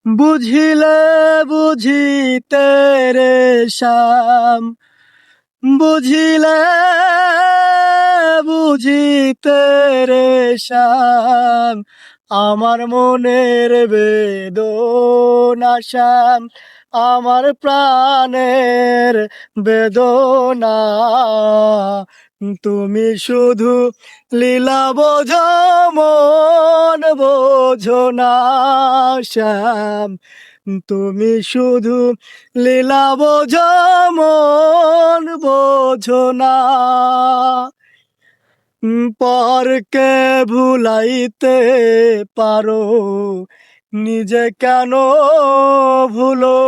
বুঝিলে বুঝিতে রে শ্যাম, বুঝিলে বুঝিতে রে শ্যাম, আমার মনের বেদনা শ্যাম, আমার প্রাণের বেদনা। তুমি শুধু লীলা বোঝো, মন বোঝো না শ্যাম, তুমি শুধু লীলা বোঝো, মন বোঝো না। পরকে ভুলাইতে পারো, নিজে কেন ভুলো?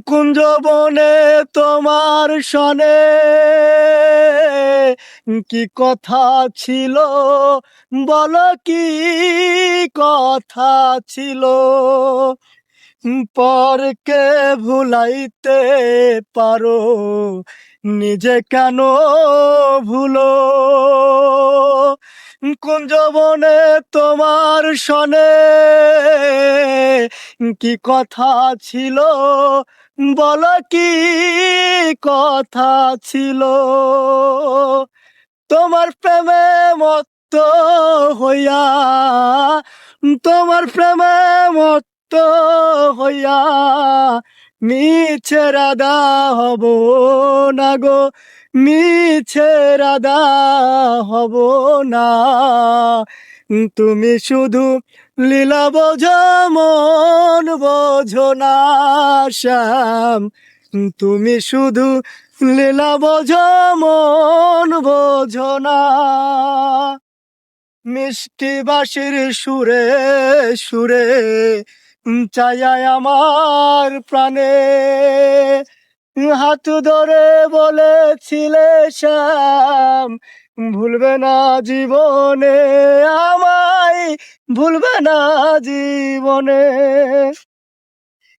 কুঞ্জবনে তোমার সনে কি কথা ছিল, বলো কি কথা ছিল? পরকে ভুলাইতে পারো, নিজে কেন ভুলো? কুঞ্জবনে তোমার সনে কি কথা ছিল, বলো কি কথা ছিল? তোমার প্রেমে মত্ত হইয়া, তোমার প্রেমে মত্ত হইয়া মিছে রাধা হব না গো, মিছে রাধা হব না। তুমি শুধু লীলা বোঝো, মন বোঝো না শ্যাম, তুমি শুধু লীলা বোঝো, মন বোঝো না। মিষ্টি বাঁশির সুরে সুরে চাইয়াই আমার প্রাণে, হাত ধরে বলেছিলে শ্যাম, ভুলবে না জীবনে আমায়, ভুলবে না জীবনে।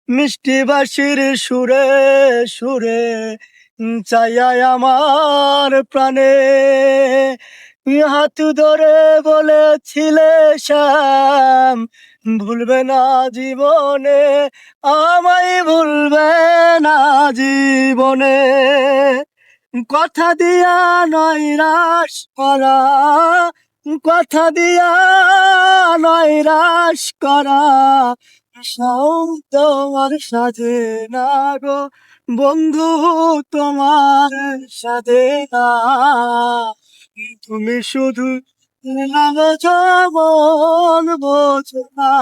মিষ্টি বাঁশির সুরে সুরে চাইয়াই আমার প্রাণে, হাত ধরে বলেছিলে শ্যাম, ভুলবে না জীবনে আমায়, ভুলবে না জীবনে। কথা দিয়া নৈরাশ করা, কথা দিয়া নৈরাশ করা সব তোমার সাথে না গো বন্ধু, তোমার সাথে না। তুমি শুধু বোঝো, মন বোঝো না।